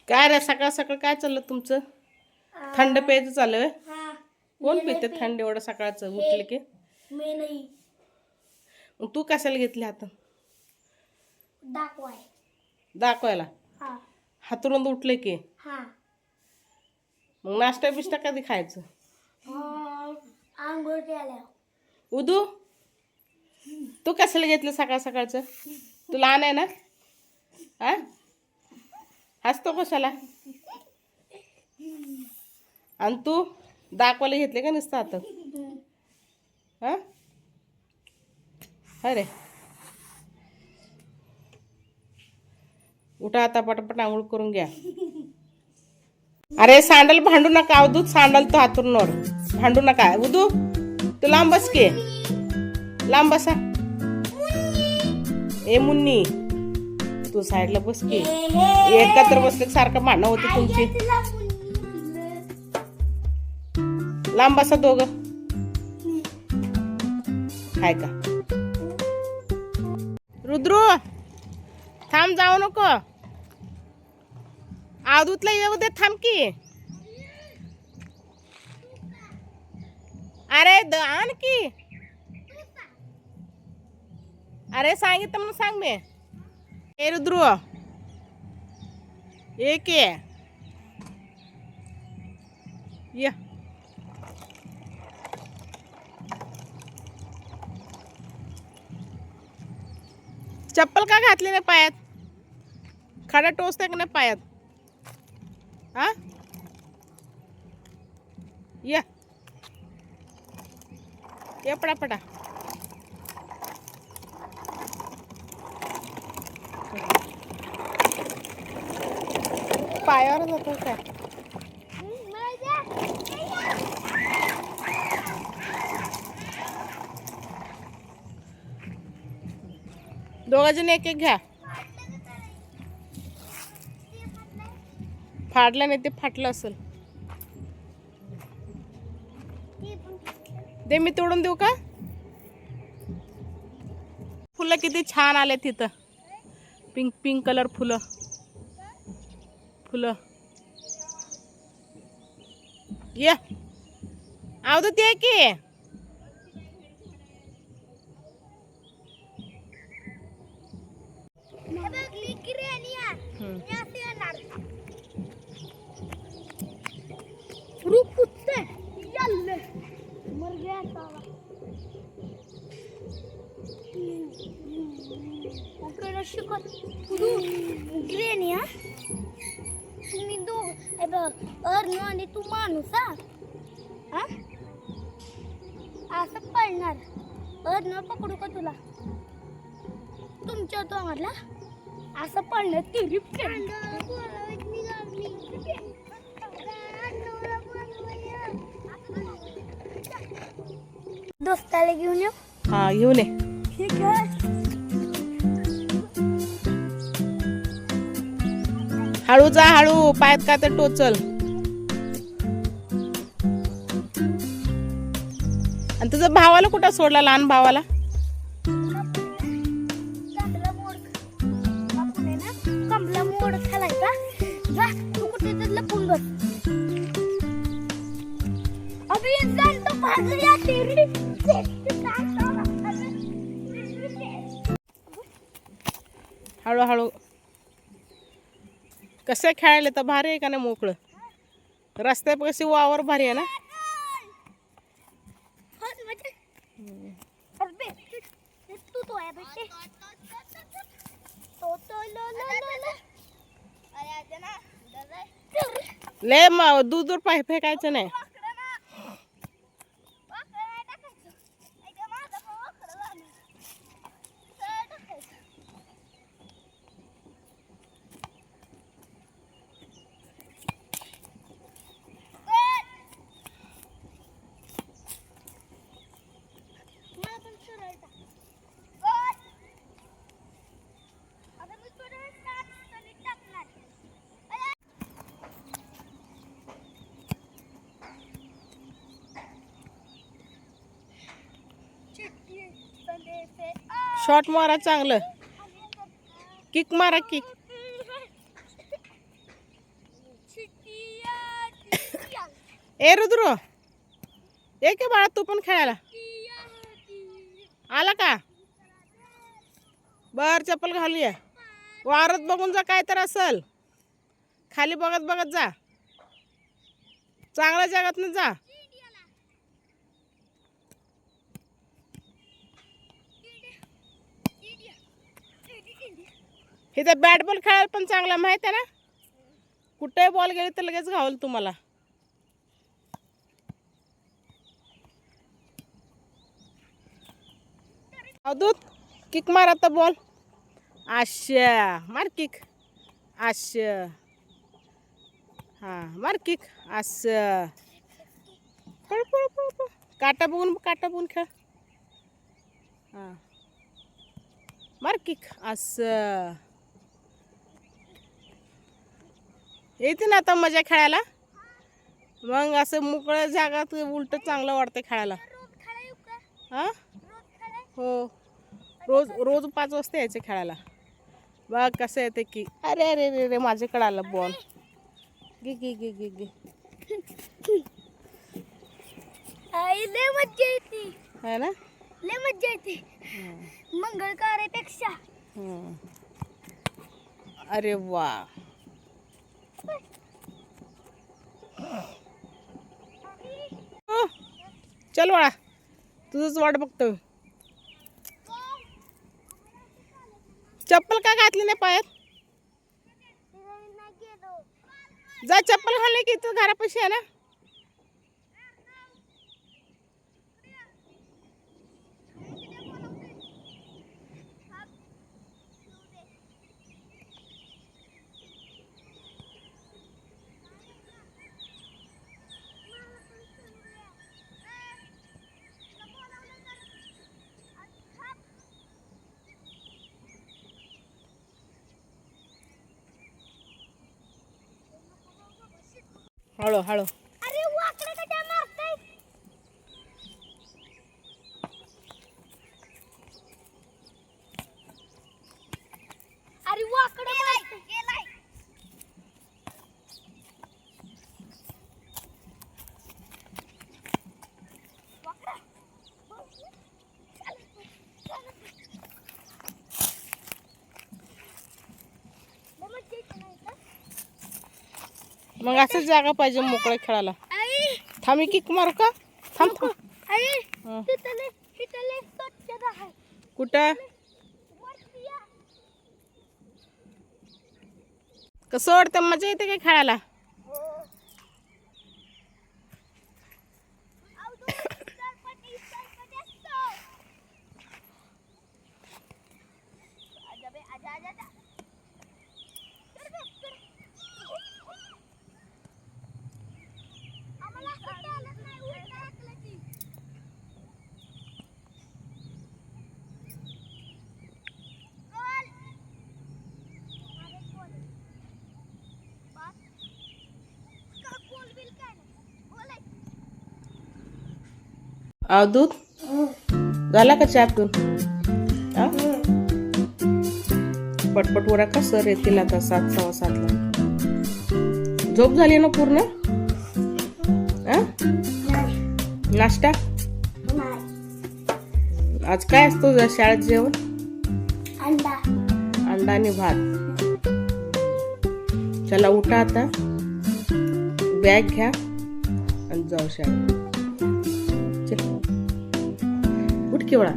काय रे सकाळ सकाळ काय चाललं तुमचं? थंड प्यायचं चालू आहे? कोण पिते थंड एवढं सकाळचं उठले की? मी नाही. मग तू कशाला घेतली हात? दाखवाय. दाखवायला हा हातरून उठले की? हा मग नाश्ता बिष्टा कधी खायचं? आंघोळ केल्या. उदू तू कशाला घेतलं सकाळ सकाळचं? तू लहान आहे ना? हा हसतो कशाला? आणि तू दाखवायला घेतले का नुसतं हातात? हा अरे उठा आता पटापट आंघोळ करून घ्या. अरे सांडल भांडू नका अवधूत सांडल तो हातून नोड भांडू नका उदू तू लांब बस की लांब बसा. ए मुन्नी तू साईडला बस की एकत्र बसले सारखं भांडणं होते तुमची. लांब बसा दोघं हाय का? रुद्रू थांब जाऊ नको अवधूतला येऊ दे थांब की. अरे आण की. अरे सांगितलं म्हणून सांग मी. ए रुद्रू ये की ये. चप्पल का घातली नाही पायात? खडा टोचते का नाही पायात? हा या ये पटापटा. पायावर जातो काय? दोघ जण एक एक घ्या. फाडलं नाही ते फाटलं असेल. दे मी तोडून देऊ का? फुलं किती छान आले तिथं. पिंक पिंक कलर फुलं फुलं. ये आवडू ते की. तुम्ही दो अर्न आणि तू माणूस हा असं पळणार. अर्न पकडू का तुला? तुमच्या तोंडाला असं पडलं तिरी दोस्ताला घेऊन येऊ. हा घेऊन ये. हळू जा हळू पायात का तर टोचल. आणि तुझ्या भावाला कुठं सोडला? लहान भावाला कमला मोड खालायचा. जा तू कुठे तर लपून बस. अभी इंसान तो भाग गया तेरी. हळूहळू. कसं खेळायला तर भारी आहे का नाही? मोकळं रस्त्यात कशी वावर भारी आहे ना. ले मग दूर दूर पाय फेकायचं नाही. शॉट मारा चांगलं. किक मारा किक. ए रुद्र, ये की बाळा तू पण खेळायला आला का? बर चप्पल घालूया. वारत बघून जा, काय तर असल. खाली बघत बघत जा, चांगल्या जगात जा. इथं बॅट बॉल खेळायला पण चांगला, माहित आहे ना. कुठे बॉल गेली तर लगेच घावल तुम्हाला. अवधूत किक मार आता बॉल. आशा मार किक. आशा हा मार किक. असं पळ पळ पळ पळ. काटा बघून खेळ. हा मार किक. असं येते ना आता मजा खेळायला. मग असं मोकळ्या जागात उलट चांगलं वाटतं खेळायला. हा हो, रोज रोज 5 वाजता यायचं खेळायला. बघ कसं येते की. अरे अरे अरे रे, माझ्याकडे आला बॉल. गे गे गे गे गे. लय मज्जा येते. है ना, लय मज्जा येते मंगळकारापेक्षा. अरे वा. चल बाळा, तुझंच वाट बघतो. चप्पल का घातली नाही पायात? जा चप्पल घालणे की तू घरापाशी आहे ना. हळू हळू. अरे वाकडं कशा मारताय? अरे वाकडं मारताय. मग असंच जागा पाहिजे मोकळ्या खेळायला. थांबी किक मारू का? थांब थांब. हं. कुठं कसं वाटतं? मजा येते काय खेळायला? अवधूत झाला का चहा पिऊन? हा? पटपट उरा का सर येतील आता 7 सव्वा 7ला. झोप झाली ना पूर्ण? हा? नाश्ता आज काय असतो शाळेत जेवण? अंडा आणि भात. चला उठा आता, बॅग घ्या आणि जाऊ शाळेत. उठ की बाळा.